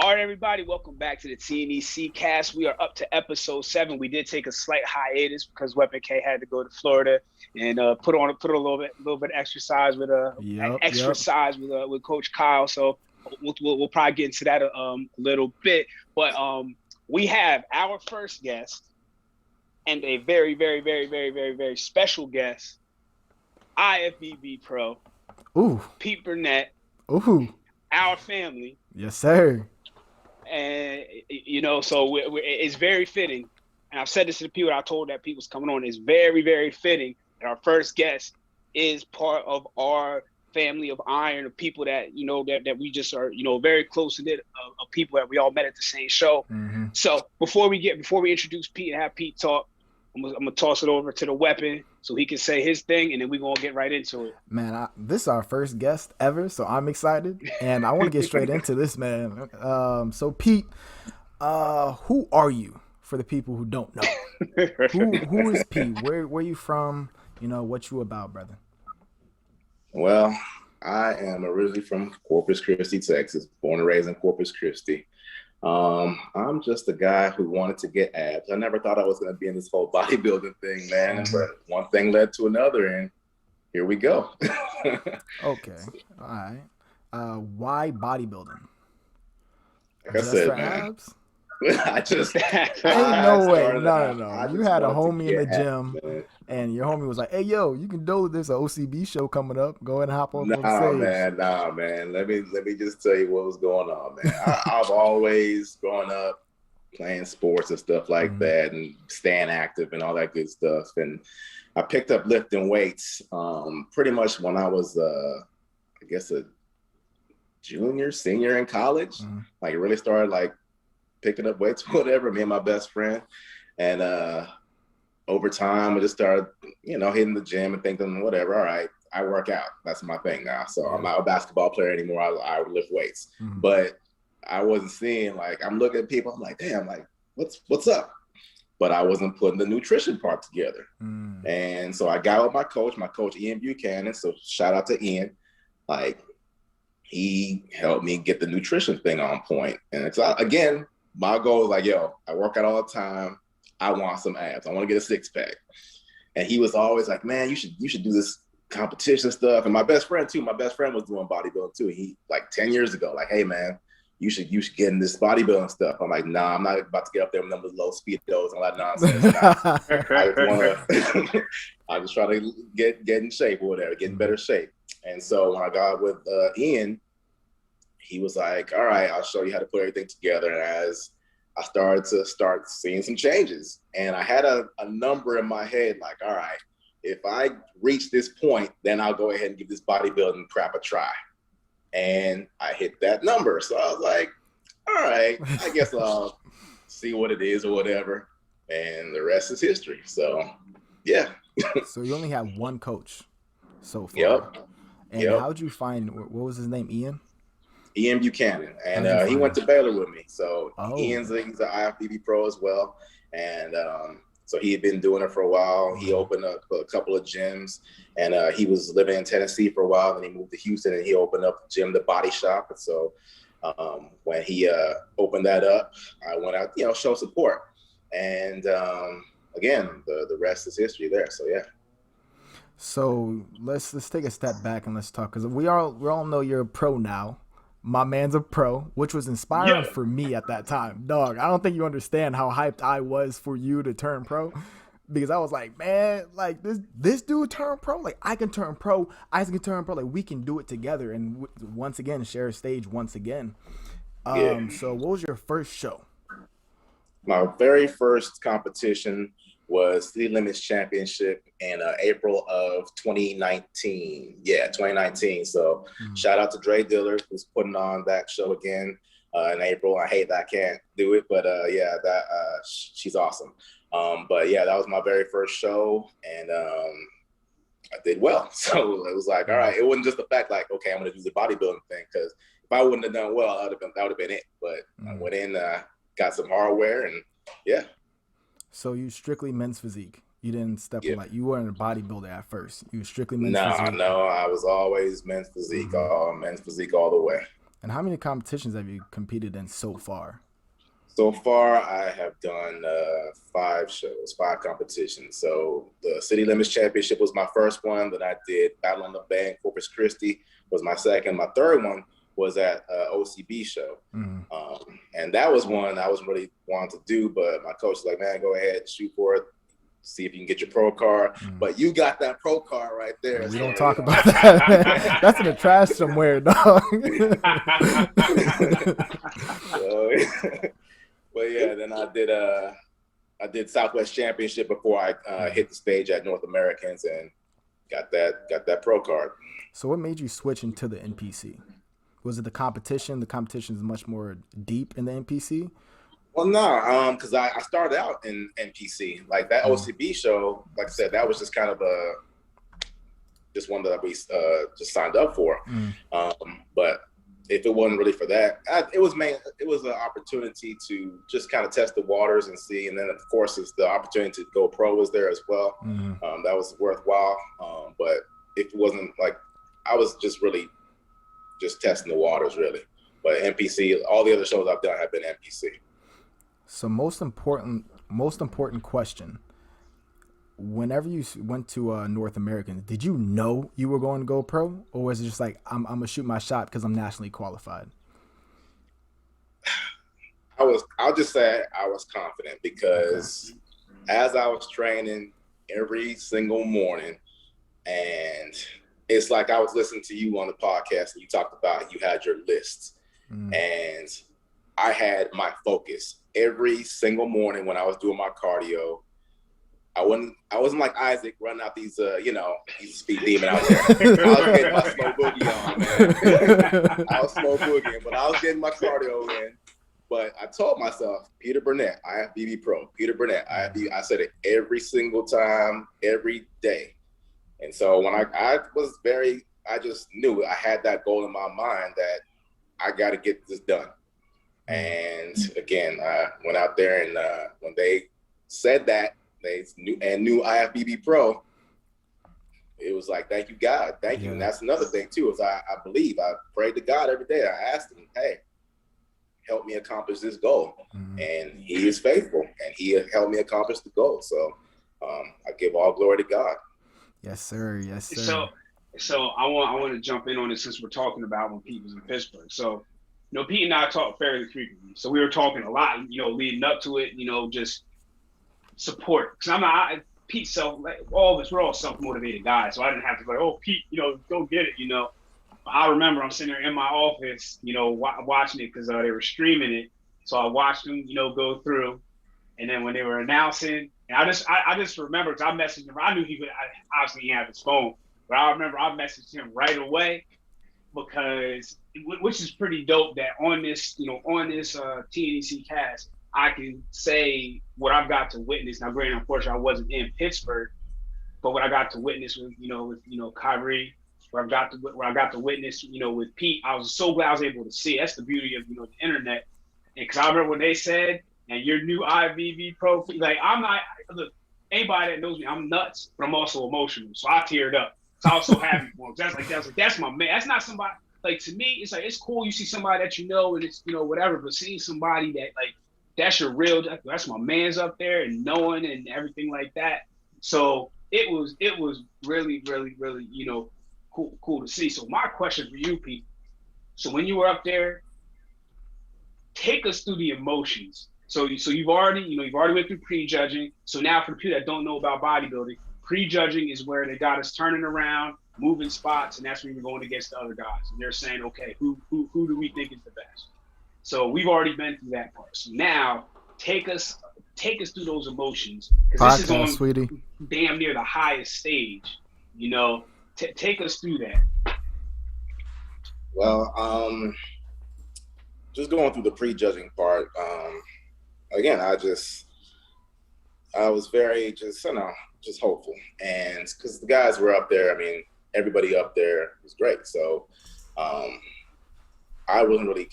All right, everybody, welcome back to the TNEC cast. We are up to episode 7. We did take a slight hiatus because Weapon K had to go to Florida and put on a little bit exercise with with Coach Kyle. So we'll probably get into that a little bit. But we have our first guest and a very, very, very, very, very, very special guest, IFBB Pro, Pete Burnett, our family. Yes, sir. And so it's very fitting, and I've said this to the people. I told that people was coming on. It's very, very fitting that our first guest is part of our family of iron, of people that that we just are very close knit of people that we all met at the same show. Mm-hmm. So before we introduce Pete and have Pete talk, I'm gonna toss it over to the Weapon so he can say his thing, and then we're gonna get right into it. Man, this is our first guest ever, so I'm excited, and I want to get straight into this, man. So Pete, who are you for the people who don't know? Who is Pete? Where you from? What you about, brother? Well, I am originally from Corpus Christi, Texas, born and raised in Corpus Christi. I'm just a guy who wanted to get abs. I never thought I was going to be in this whole bodybuilding thing, man. But one thing led to another, and here we go. Okay, all right. Why bodybuilding? Like I said, man. Abs? Ain't no way. No. You had a homie in the gym, and your homie was like, "Hey, yo, you can do this. An OCB show coming up. Go ahead and hop on stage." Nah, man. Let me just tell you what was going on, man. I've always grown up playing sports and stuff like that, and staying active and all that good stuff. And I picked up lifting weights pretty much when I was, I guess, a senior in college. Like, it really started picking up weights, whatever, me and my best friend. And over time, I just started, hitting the gym and thinking, whatever, all right, I work out. That's my thing now. So I'm not a basketball player anymore. I lift weights. But I wasn't seeing, I'm looking at people, I'm like, damn, what's up? But I wasn't putting the nutrition part together. And so I got with my coach, Ian Buchanan. So shout out to Ian. He helped me get the nutrition thing on point. And it's, again, my goal is I work out all the time. I want some abs. I want to get a six pack. And he was always like, man, you should do this competition stuff. And my best friend was doing bodybuilding too. He 10 years ago, hey man, you should get in this bodybuilding stuff. I'm like, nah, I'm not about to get up there with them low speedos and all that nonsense. I just try to get in shape or whatever, get in better shape. And so when I got with Ian, he was like, all right, I'll show you how to put everything together. And as I started seeing some changes, and I had a number in my head, all right, if I reach this point, then I'll go ahead and give this bodybuilding crap a try. And I hit that number. So I was like, all right, I guess I'll see what it is or whatever. And the rest is history. So, yeah. So you only have one coach so far. Yep. And how'd you find, what was his name, Ian? Ian Buchanan, and he went to Baylor with me. So he's an IFBB pro as well, and so he had been doing it for a while. He opened up a couple of gyms, and he was living in Tennessee for a while. Then he moved to Houston, and he opened up the gym, the Body Shop. And so when he opened that up, I went out, show support, and again, the rest is history there. So yeah. So let's take a step back and let's talk, because we all know you're a pro now. My man's a pro, which was inspiring for me at that time. Dog, I don't think you understand how hyped I was for you to turn pro, because I was like, man, this dude turned pro. I can turn pro. I can turn pro. We can do it together. And once again, share a stage once again. So what was your first show? My very first competition was City Limits Championship in April of 2019. Yeah, 2019. So shout out to Dre Diller, who's putting on that show again in April. I hate that I can't do it, but she's awesome. But yeah, that was my very first show, and I did well. So it was all right. It wasn't just the fact okay, I'm going to do the bodybuilding thing, because if I wouldn't have done well, that would have been it. But I went in, got some hardware, and yeah. So you strictly men's physique. You didn't step in you weren't a bodybuilder at first. You were strictly men's physique. No, I was always men's physique, men's physique all the way. And how many competitions have you competed in so far? So far, I have done 5 shows, 5 competitions. So the City Limits Championship was my first one. Then I did Battle on the Bay in Corpus Christi was my second. My third one was at OCB show. And that was one I wasn't really wanting to do, but my coach was like, man, go ahead, shoot for it. See if you can get your pro card. But you got that pro card right there. We don't talk about that. That's in the trash somewhere, dog. Well, yeah, then I did Southwest Championship before I hit the stage at North Americans and got that pro card. So what made you switch into the NPC? Was it the competition? The competition is much more deep in the NPC? Well, no, because I started out in NPC. Like that OCB show, like I said, that was just kind of just one that we just signed up for. But if it wasn't really for that, it was an opportunity to just kind of test the waters and see. And then, of course, it's the opportunity to go pro was there as well. That was worthwhile. But if it wasn't like, I was just really just testing the waters, really. But NPC, all the other shows I've done have been NPC. So most important question. Whenever you went to North American, did you know you were going to go pro, or was it just like I'm gonna shoot my shot because I'm nationally qualified? I'll just say I was confident because as I was training every single morning, and it's like I was listening to you on the podcast and you talked about you had your lists, and I had my focus every single morning when I was doing my cardio. I wasn't like Isaac running out these, he's a speed demon out there. I was getting my slow boogie on, man. I was slow boogieing, but I was getting my cardio in. But I told myself, Peter Burnett, IFBB Pro. Peter Burnett, IFBB. I said it every single time, every day. And so when I just knew I had that goal in my mind that I got to get this done. And again, I went out there and when they said that, they knew IFBB Pro, it was like, thank you, God. Thank you. And that's another thing, too, is I believe. I prayed to God every day. I asked him, hey, help me accomplish this goal. And he is faithful, and he helped me accomplish the goal. So I give all glory to God. Yes, sir. Yes, sir. So I want to jump in on it since we're talking about when Pete was in Pittsburgh. So, Pete and I talk fairly frequently. So we were talking a lot, leading up to it, just support. Because Pete all of us, we're all self-motivated guys. So I didn't have to go, oh, Pete, go get it, I remember I'm sitting there in my office, watching it because they were streaming it. So I watched them, go through. And then when they were announcing, and I just remember, because I messaged him. I knew he would obviously have his phone, but I remember I messaged him right away because, which is pretty dope that on this TNEC cast, I can say what I've got to witness. Now, granted, unfortunately, I wasn't in Pittsburgh, but what I got to witness with Kyrie, where I got to witness, with Pete, I was so glad I was able to see. That's the beauty of the internet. And because I remember when they said, and your new IVV Pro, like look, anybody that knows me, I'm nuts, but I'm also emotional. So I teared up. So I was so happy for him. That's my man. That's not somebody, like, to me, it's like, it's cool. You see somebody that and it's, whatever, but seeing somebody that, like, that's your real, that's my man's up there and knowing and everything like that. So it was really, really, really, cool to see. So my question for you, Pete, so when you were up there, take us through the emotions. So you've already went through prejudging. So now for the people that don't know about bodybuilding, prejudging is where they got us turning around, moving spots, and that's when you're going against the other guys. And they're saying, okay, who do we think is the best? So we've already been through that part. So now take us through those emotions, because this is on, sweetie, damn near the highest stage. Take us through that. Well, just going through the prejudging part. Again, I was very just hopeful, and because the guys were up there, I mean, everybody up there was great. So I wasn't really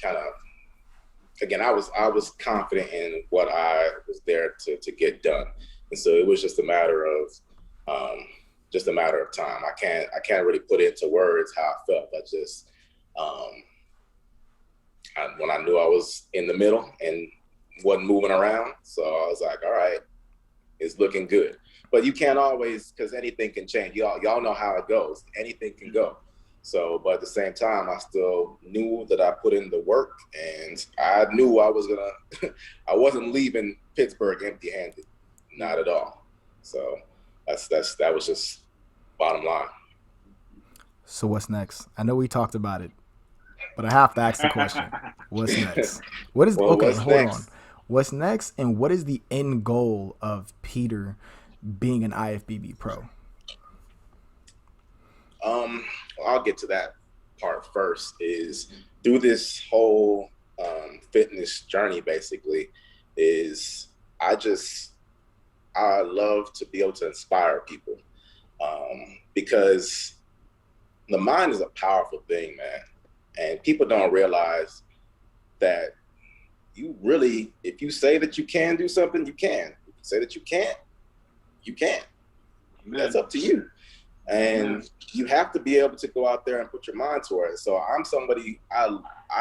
I was confident in what I was there to get done, and so it was just a matter of time. I can't really put into words how I felt. I just when I knew I was in the middle and wasn't moving around. So I was like, all right, it's looking good. But you can't always, because anything can change. Y'all know how it goes. Anything can go. So, but at the same time, I still knew that I put in the work, and I knew I was I wasn't leaving Pittsburgh empty-handed, not at all. So that was just bottom line. So what's next? I know we talked about it, but I have to ask the question: what's next? What is okay? Hold on. What's next, and what is the end goal of Peter being an IFBB pro? I'll get to that part first. Is through this whole fitness journey, basically, is I love to be able to inspire people, because the mind is a powerful thing, man, and people don't realize that you really, if you say that you can do something, you can. If you say that you can't, you can't. That's up to you. And you have to be able to go out there and put your mind to it. So I'm somebody, I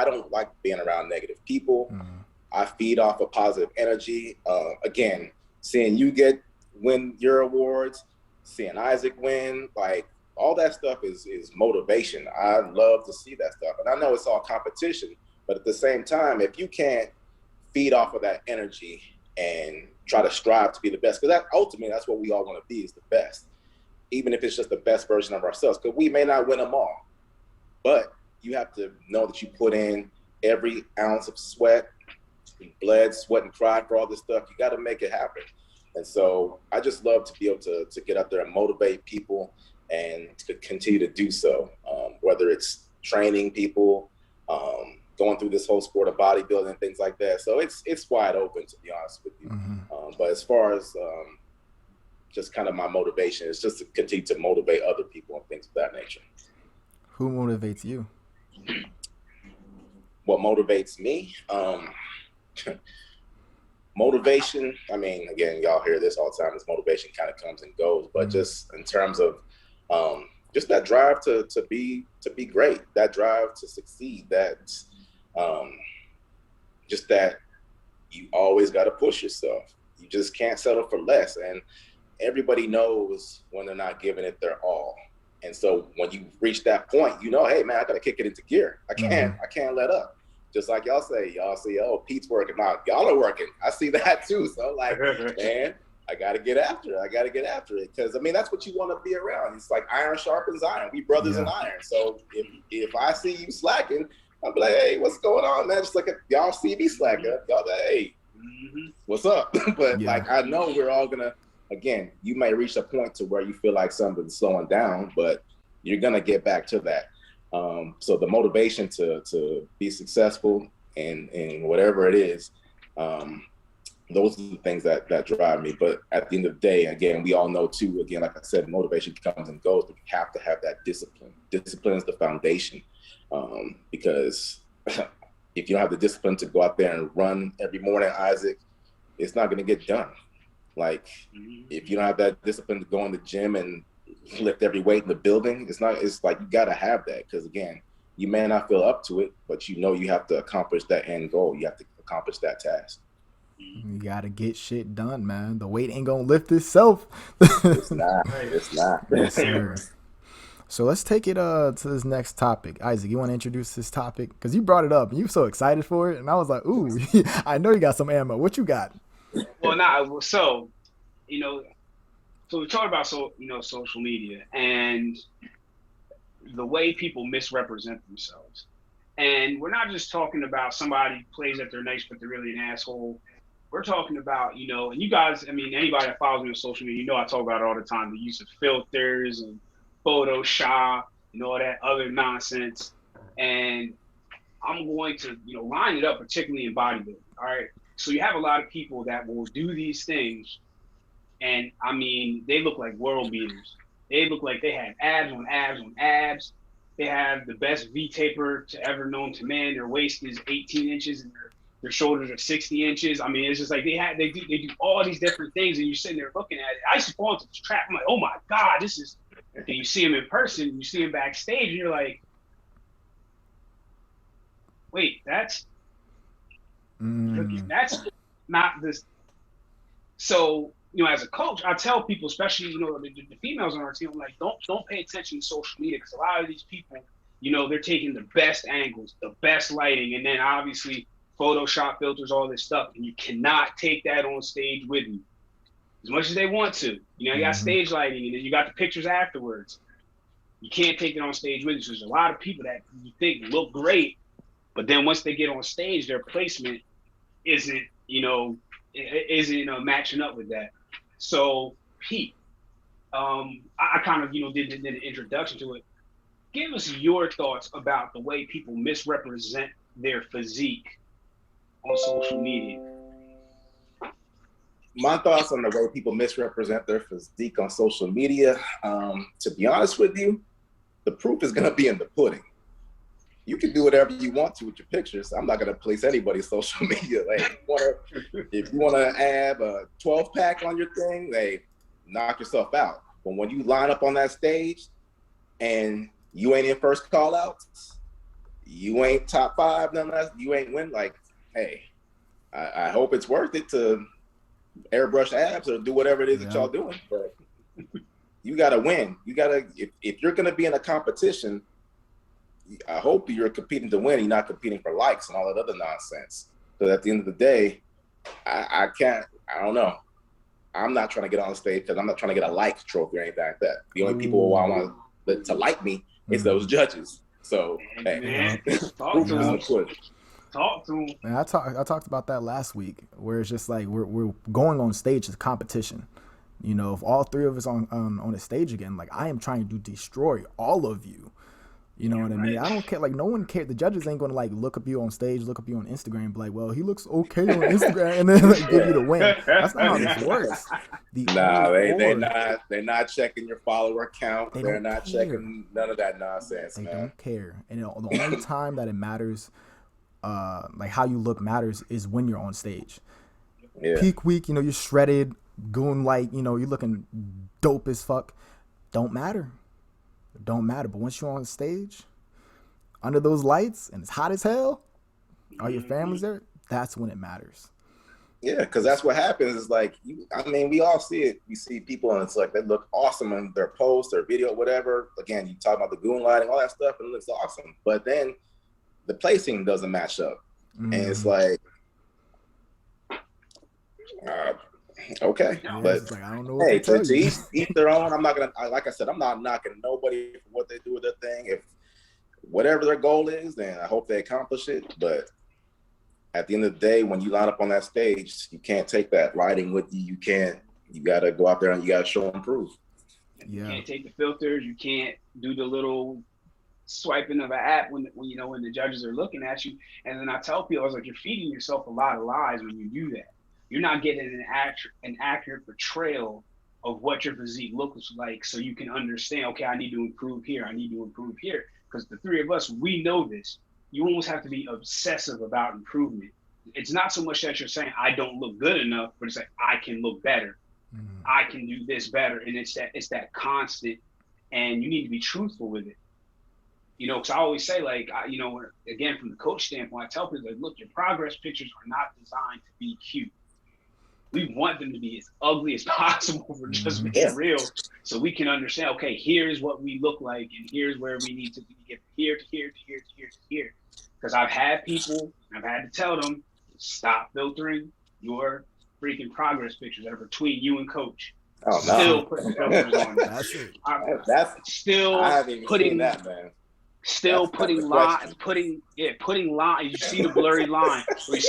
don't like being around negative people. Mm-hmm. I feed off of positive energy. Again, seeing you win your awards, seeing Isaac win, like all that stuff is motivation. I love to see that stuff. And I know it's all competition, but at the same time, if you can't feed off of that energy and try to strive to be the best, because ultimately that's what we all want to be, is the best. Even if it's just the best version of ourselves, because we may not win them all, but you have to know that you put in every ounce of sweat, bled, sweat, and cried for all this stuff. You got to make it happen. And so I just love to be able to get out there and motivate people and to continue to do so, whether it's training people, going through this whole sport of bodybuilding, things like that. So it's wide open, to be honest with you. Mm-hmm. But as far as just kind of my motivation is just to continue to motivate other people and things of that nature. Who motivates you? What motivates me? Motivation, I mean, again, y'all hear this all the time, this motivation kind of comes and goes, but just in terms of just that drive to be great, that drive to succeed, that just that you always got to push yourself. You just can't settle for less. And everybody knows when they're not giving it their all. And so when you reach that point, you know, hey man, I got to kick it into gear. I can't let up. Just like y'all say, oh, Pete's working. Now y'all are working. I see that too. So like, man, I got to get after it. Because I mean, that's what you want to be around. It's like iron sharpens iron. We brothers in iron. So if I see you slacking, I'll be like, hey, what's going on, man? Just like y'all see me slacking. Y'all like, hey, what's up? But like, I know we're all gonna, again, you may reach a point to where you feel like something's slowing down, but you're gonna get back to that. So the motivation to be successful in whatever it is, those are the things that drive me. But at the end of the day, again, we all know too, again, like I said, motivation comes and goes, but you have to have that discipline. Discipline is the foundation, because if you don't have the discipline to go out there and run every morning, Isaac, it's not gonna get done. Like, if you don't have that discipline to go in the gym and lift every weight in the building, it's like you got to have that, because again, you may not feel up to it, but you know you have to accomplish that end goal. You have to accomplish that task. You got to get shit done, man. The weight ain't going to lift itself. It's not. Yes, sir. So let's take it to this next topic. Isaac, you want to introduce this topic? Because you brought it up and you were so excited for it. And I was like, ooh, I know you got some ammo. What you got? Well, so we talked about social media and the way people misrepresent themselves. And we're not just talking about somebody plays that they're nice, but they're really an asshole. We're talking about, and you guys, I mean, anybody that follows me on social media, I talk about it all the time, the use of filters and Photoshop and all that other nonsense. And I'm going to, line it up, particularly in bodybuilding. All right. So you have a lot of people that will do these things. And I mean, they look like world beaters. They look like they have abs on abs on abs. They have the best V-taper to ever known to man. Their waist is 18 inches and their shoulders are 60 inches. I mean, it's just like they do all these different things, and you're sitting there looking at it. I used to fall into this trap. I'm like, oh my God, this is. And you see them in person, you see them backstage, and you're like, wait, that's not this. So, as a coach, I tell people, especially, the females on our team, I'm like, don't pay attention to social media, because a lot of these people, they're taking the best angles, the best lighting, and then obviously Photoshop filters, all this stuff, and you cannot take that on stage with you as much as they want to. You got stage lighting, and then you got the pictures afterwards. You can't take it on stage with you. So there's a lot of people that you think look great, but then once they get on stage, their placement isn't matching up with that. So Pete, I kind of did an introduction to it. Give us your thoughts about the way people misrepresent their physique on social media. My thoughts on the way people misrepresent their physique on social media. To be honest with you, the proof is going to be in the pudding. You can do whatever you want to with your pictures. I'm not going to police anybody's social media. Like, if you want to add a 12-pack on your thing, knock yourself out. But when you line up on that stage and you ain't in first call outs, you ain't top 5, none of that, you ain't win. Like, hey, I hope it's worth it to airbrush abs or do whatever it is that y'all doing. But you got to win. You got to, if you're going to be in a competition, I hope you're competing to win. You're not competing for likes and all that other nonsense. So at the end of the day, I don't know. I'm not trying to get on stage because I'm not trying to get a like trophy or anything like that. The only people who I want to like me is those judges. So, hey, talk to them. Talk to them. Man, I talked about that last week, where it's just like we're going on stage as competition. If all 3 of us on a stage again, like, I am trying to destroy all of you. You know what I mean? I don't care. Like, no one cares. The judges ain't going to, like, look up you on stage, look up you on Instagram, and be like, well, he looks okay on Instagram, and then like, give you the win. That's not how this works. They're not checking your follower count. They're not checking none of that nonsense, man. They don't care. And the only time that it matters, like how you look matters, is when you're on stage. Yeah. Peak week, you're shredded, going like, you're looking dope as fuck. Don't matter. But once you're on stage, under those lights, and it's hot as hell, all your family's there, that's when it matters. Yeah, because that's what happens. Is like, we all see it. We see people, and it's like they look awesome in their post, their video, whatever. Again, you talk about the goon lighting, all that stuff, and it looks awesome. But then the placing doesn't match up, and it's like, okay, yeah, but like, I don't know what to tell you. Each their own. I'm not gonna, like I said, I'm not knocking nobody for what they do with their thing. If whatever their goal is, then I hope they accomplish it. But at the end of the day, when you line up on that stage, you can't take that lighting with you. You got to go out there and you got to show and prove. You can't take the filters. You can't do the little swiping of an app when the judges are looking at you. And then I tell people, I was like, you're feeding yourself a lot of lies when you do that. You're not getting an accurate portrayal of what your physique looks like, so you can understand, okay, I need to improve here. I need to improve here. Because the 3 of us, we know this. You almost have to be obsessive about improvement. It's not so much that you're saying, I don't look good enough, but it's like, I can look better. Mm-hmm. I can do this better. And it's that constant, and you need to be truthful with it. Because I always say, like, again, from the coach standpoint, I tell people, like, look, your progress pictures are not designed to be cute. We want them to be as ugly as possible for just being real, so we can understand, okay, here's what we look like, and here's where we need to get here to here to here to here to here. Because I've had people, I've had to tell them, stop filtering your freaking progress pictures that are between you and coach. Still putting filters on it. Putting lines. You see the blurry line, or you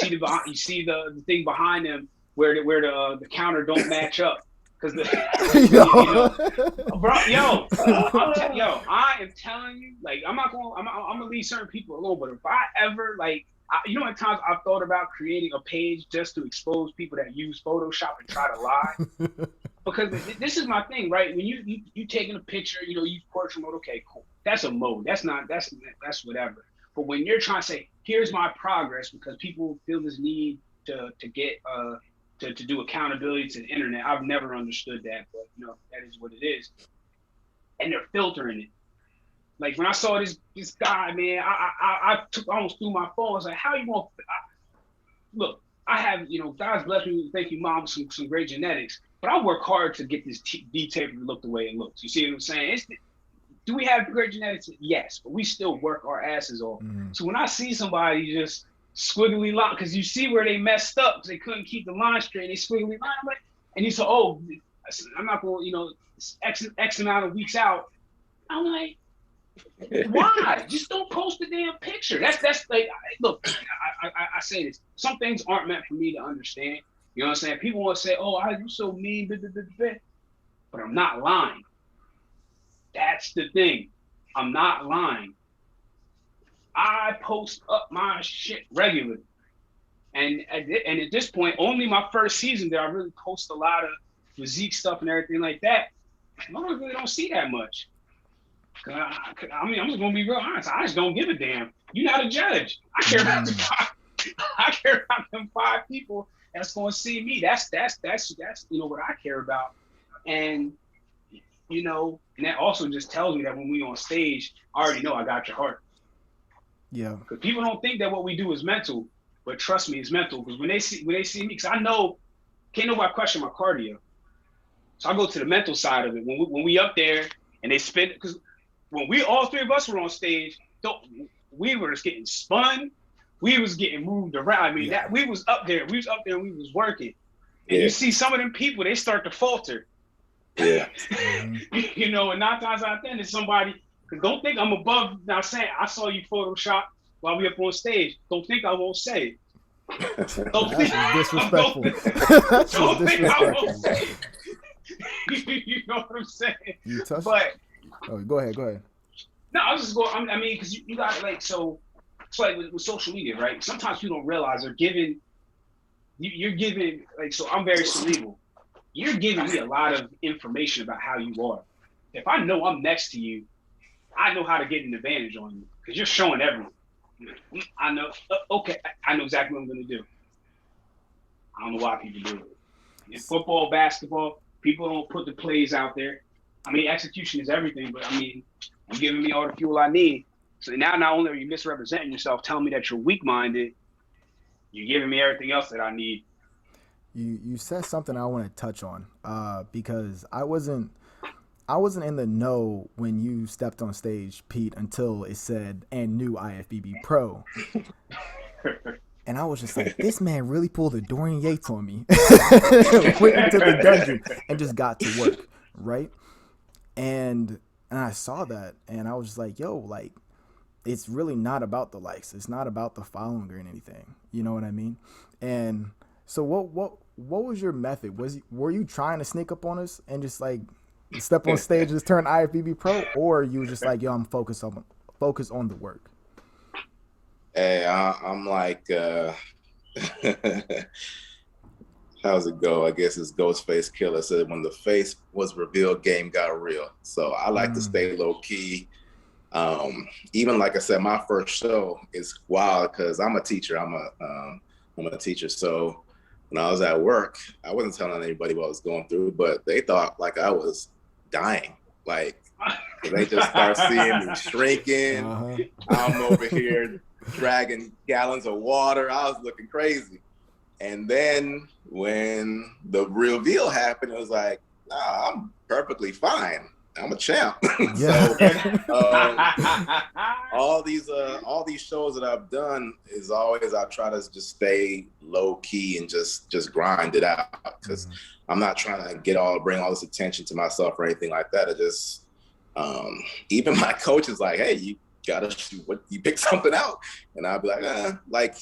see the thing behind them where the counter don't match up, because I am telling you, like, I'm gonna leave certain people alone, but if I ever, like, at times I've thought about creating a page just to expose people that use Photoshop and try to lie. Because this is my thing, right? When you taking a picture, use portrait mode, okay, cool. That's a mode. That's whatever. But when you're trying to say, here's my progress, because people feel this need to get to do accountability to the internet. I've never understood that, but that is what it is. And they're filtering it. Like when I saw this guy, man, I almost threw my phone. I was like, how you want? Look, I have, God's blessed me. Thank you, Mom, some great genetics. But I work hard to get this D-taper to look the way it looks. You see what I'm saying? Do we have great genetics? Yes, but we still work our asses off. So when I see somebody just squiggly line, because you see where they messed up because they couldn't keep the line straight, they squiggly line, I'm like, and he said, oh, I'm not going, X amount of weeks out. I'm like, why? Just don't post the damn picture. That's like, look, I say this. Some things aren't meant for me to understand. You know what I'm saying? People want to say, oh, you're so mean, but I'm not lying. That's the thing. I'm not lying. I post up my shit regularly. And at this point, only my first season did I really post a lot of physique stuff and everything like that. I really don't see that much. I'm just gonna be real honest. I just don't give a damn. You're not a judge. I care about them 5 people that's gonna see me. That's what I care about. And and that also just tells me that when we on stage, I already know I got your heart. Yeah. Because people don't think that what we do is mental, but trust me, it's mental. Because when they see me, because I know can't nobody question my cardio. So I go to the mental side of it. When we up there and they spin, because when all 3 of us were on stage, we were just getting spun. We was getting moved around. I mean, we was up there. We was up there and we was working. And you see some of them people, they start to falter. Yeah. And 9 times out of 10, it's somebody, because don't think I'm above now saying, I saw you Photoshop while we up on stage. Don't think I won't say it. Don't think disrespectful. Don't think I won't say it. You know what I'm saying? You touched but Oh, go ahead. No, I was just going. I mean, because you got so it's like with social media, right? Sometimes people don't realize they're giving. You're giving so. I'm very cerebral. You're giving me a lot of information about how you are. If I know I'm next to you, I know how to get an advantage on you because you're showing everything. I know. Okay, I know exactly what I'm going to do. I don't know why people do it. In football, basketball, people don't put the plays out there. I mean, execution is everything, but I mean, you're giving me all the fuel I need. So now not only are you misrepresenting yourself, telling me that you're weak-minded, you're giving me everything else that I need. You said something I want to touch on because I wasn't in the know when you stepped on stage, Pete, until it said and new IFBB Pro. And I was just like, this man really pulled a Dorian Yates on me. Went into the dungeon and just got to work, right? And I saw that and I was just like, yo, like, it's really not about the likes. It's not about the following or anything. You know what I mean? And so what was your method? Were you trying to sneak up on us and just like step on stage and just turn IFBB Pro, or you were just like, yo, I'm focused on the work? Hey, I'm like, how's it go? I guess it's Ghostface Killer said when the face was revealed, game got real. So I like to stay low key. Even like I said, my first show is wild because I'm a teacher. I'm a teacher. So when I was at work, I wasn't telling anybody what I was going through, but they thought like I was dying. Like they just start seeing me shrinking. I'm over here dragging gallons of water. I was looking crazy. And then when the reveal happened, it was like, nah, I'm perfectly fine. I'm a champ. So all these shows that I've done is always I try to just stay low key and just grind it out because I'm not trying to bring all this attention to myself or anything like that. It just even my coach is like, hey, you gotta you pick something out, and I'll be like, like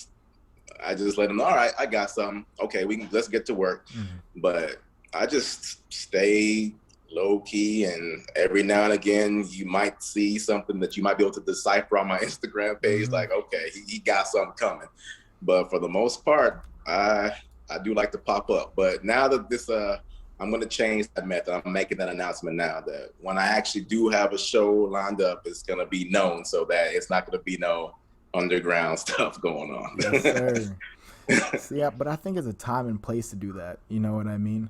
I just let them know, all right, I got something. Okay, let's get to work. But I just stay low key, and every now and again you might see something that you might be able to decipher on my Instagram page, like, okay, he got something coming. But for the most part, I do like to pop up. But now that this I'm going to change that method. I'm making that announcement now that when I actually do have a show lined up, it's going to be known so that it's not going to be no underground stuff going on. Yes, sir. Yeah, but I think it's a time and place to do that. You know what I mean?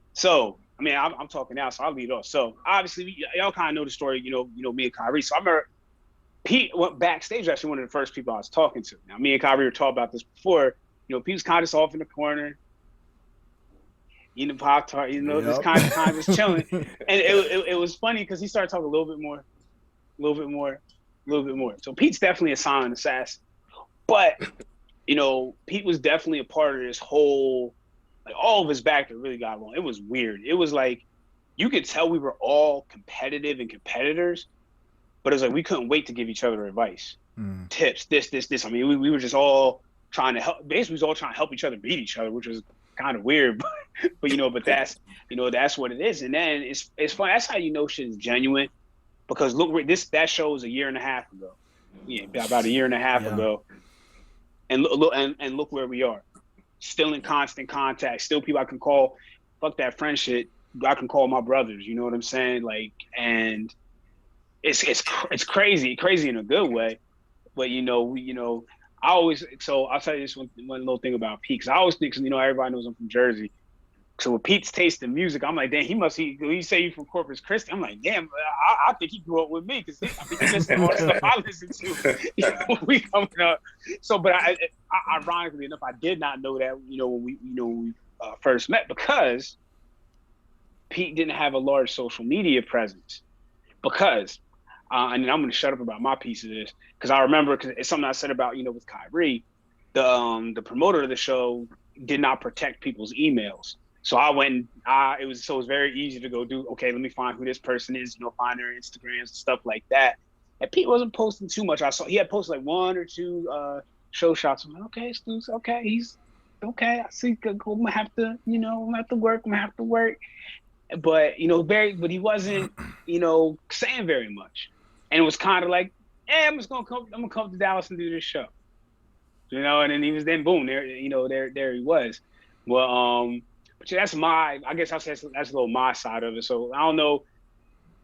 So, I mean, I'm talking now, so I'll lead off. So, obviously, y'all kind of know the story, me and Kyrie. So, I remember Pete went backstage, actually one of the first people I was talking to. Now, me and Kyrie were talking about this before. Pete was kind of off in the corner, eating Pop-Tart, just kind of just chilling. And it was funny because he started talking a little bit more. So, Pete's definitely a silent assassin. But, Pete was definitely a part of this whole, like, all of his back really got along. It was weird. It was like, you could tell we were all competitive and competitors, but it was like we couldn't wait to give each other advice, tips, this. I mean, we were just all trying to help. Basically, we was all trying to help each other beat each other, which was kind of weird. But that's that's what it is. And then it's fun. That's how shit is genuine, because look, that show was a year and a half ago. Yeah, about a year and a half ago, and look where we are. Still in constant contact. Still people I can call. Fuck that friend shit. I can call my brothers. You know what I'm saying? Like, and it's crazy in a good way. But I always, so I'll tell you this one little thing about Pete, because I always think, everybody knows I'm from Jersey. So with Pete's taste in music, I'm like, damn, he say you from Corpus Christi. I'm like, damn, I think he grew up with me, because I think he listens to all the stuff I listen to when we coming up. So, but ironically enough, I did not know that, when we first met, because Pete didn't have a large social media presence. Because, and then I'm going to shut up about my piece of this, because I remember, because it's something I said about, with Kyrie, the promoter of the show did not protect people's emails. So I went and it was very easy to go do, okay, let me find who this person is, find their Instagrams and stuff like that. And Pete wasn't posting too much. I saw he had posted like one or two show shots. I'm like, okay, Stu's okay. He's okay. I see. I'm gonna have to, I'm gonna have to work. But but he wasn't, saying very much. And it was kind of like, I'm gonna come to Dallas and do this show. And then he was boom, there he was. Well, but yeah, I guess I'll say that's a little my side of it. So I don't know,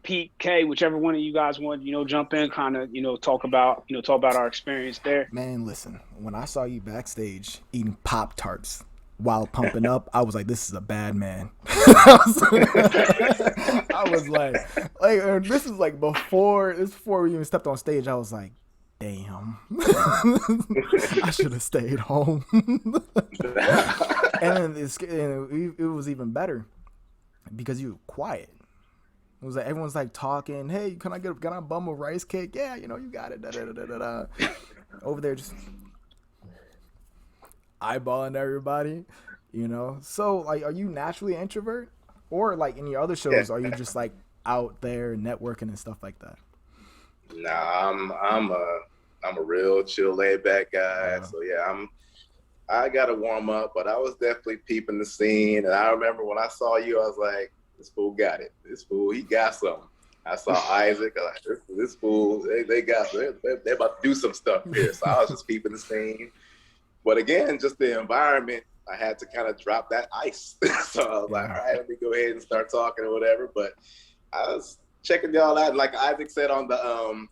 Pete, K, whichever one of you guys want, jump in, kind of, talk about our experience there. Man, listen, when I saw you backstage eating Pop-Tarts while pumping up, I was like, this is a bad man. I was like, this is like before we even stepped on stage. I was like, damn, I should have stayed home. And it was even better because you were quiet. It was like everyone's like talking. Hey, can I bum a rice cake? Yeah, you got it. Da, da, da, da, da. Over there, just eyeballing everybody. So like, are you naturally an introvert, or like in your other shows, are you just like out there networking and stuff like that? Nah, I'm a real chill, laid back guy. So yeah, I got to warm up, but I was definitely peeping the scene. And I remember when I saw you, I was like, this fool got it. This fool, he got something. I saw Isaac, I was like, this fool, they got, they're about to do some stuff here. So I was just peeping the scene. But again, just the environment, I had to kind of drop that ice. So I was like, all right, let me go ahead and start talking or whatever. But I was checking y'all out. Like Isaac said on the,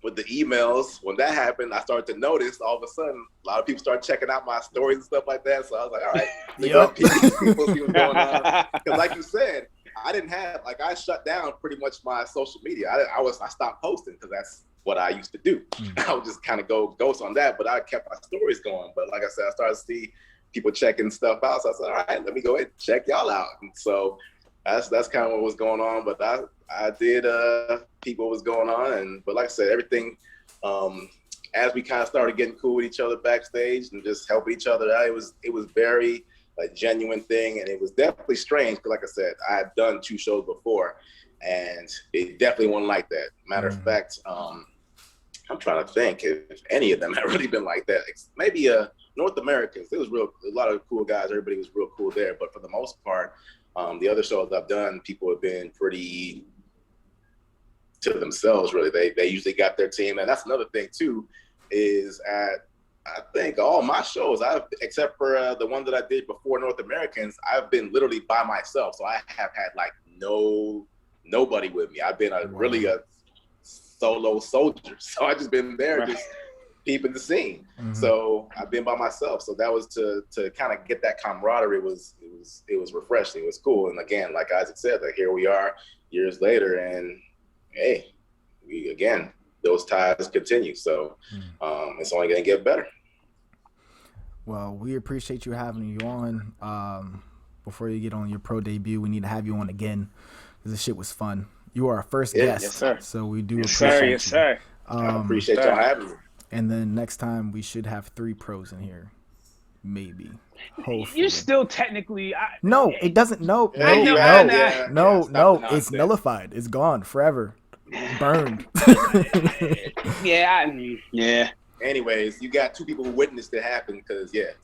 with the emails, when that happened, I started to notice all of a sudden a lot of people started checking out my stories and stuff like that. So I was like, all right, people see what's going on. Because like you said, I didn't have, like, I shut down pretty much my social media. I stopped posting because that's what I used to do. I would just kind of go ghost on that, but I kept my stories going. But like I said, I started to see people checking stuff out. So I said, all right, let me go ahead and check y'all out. And so that's kind of what was going on. But I did peep what was going on. But like I said, everything, as we kind of started getting cool with each other backstage and just helping each other out, it was very a genuine thing. And it was definitely strange because, like I said, I had done 2 shows before and it definitely wasn't like that. Matter of fact, I'm trying to think if any of them have really been like that. Maybe North Americans, it was a lot of cool guys. Everybody was real cool there. But for the most part, the other shows I've done, people have been pretty to themselves, really. They usually got their team. And that's another thing, too, is I think all my shows, except for the one that I did before North Americans, I've been literally by myself. So I have had like nobody with me. I've been really a solo soldier. So I just been there just peeping the scene. So I've been by myself. So that was to kind of get that camaraderie. It was refreshing. It was cool. And again, like Isaac said, like here we are years later, and hey, those ties continue. So it's only going to get better. Well, we appreciate you having you on. Before you get on your pro debut, we need to have you on again because this shit was fun. You are our first guest, yes, sir. So we do appreciate you. Yes, sir. I appreciate y'all having me. And then next time we should have 3 pros in here, maybe. Hopefully. You're still technically. No, it doesn't. No. It's nullified. It's gone forever. Burned. Yeah. Anyways, you got 2 people who witnessed it happen because we have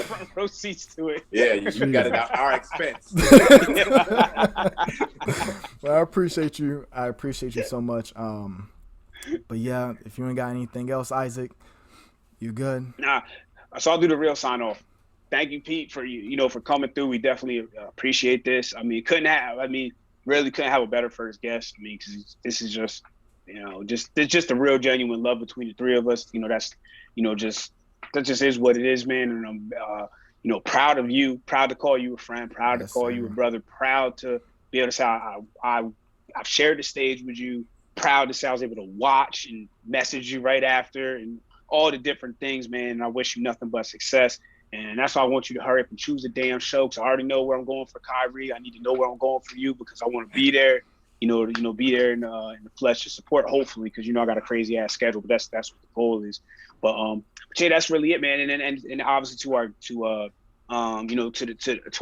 front row seats to it. Yeah, you got it at our expense. Well, I appreciate you. So much. But yeah, if you ain't got anything else, Isaac, you good? Nah, so I'll do the real sign off. Thank you, Pete, for for coming through. We definitely appreciate this. I mean, really couldn't have a better first guest. I mean, because this is just. It's just a real genuine love between the 3 of us. That just is what it is, man. And I'm, proud of you, proud to call you a friend, proud to call you a brother, proud to be able to say I've shared the stage with you, proud to say I was able to watch and message you right after and all the different things, man. And I wish you nothing but success. And that's why I want you to hurry up and choose a damn show because I already know where I'm going for Kyrie. I need to know where I'm going for you because I want to be there. Be there in the flesh to support, hopefully, because I got a crazy ass schedule, but that's what the goal is. But yeah, that's really it, man. And obviously to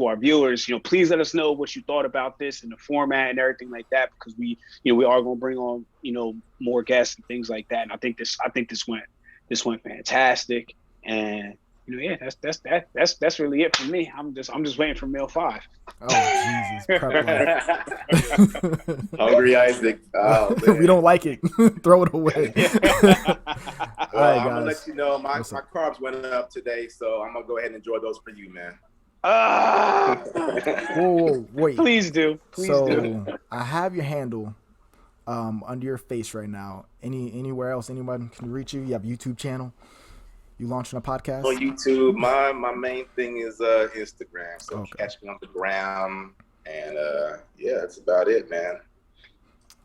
our viewers, please let us know what you thought about this and the format and everything like that, because we are going to bring on more guests and things like that. And I think this went fantastic. And that's really it for me. I'm just waiting for meal 5. Oh Jesus! Hungry Isaac. Oh, we don't like it. Throw it away. All right, I'm gonna let you know my carbs went up today, so I'm gonna go ahead and enjoy those for you, man. Whoa, wait. Please do. I have your handle under your face right now. Anywhere else anyone can reach you? You have a YouTube channel? You launching a podcast? On YouTube, my main thing is Instagram. So catch me on the gram, and that's about it, man.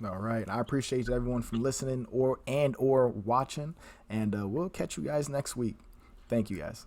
All right, I appreciate everyone from listening or watching, and we'll catch you guys next week. Thank you, guys.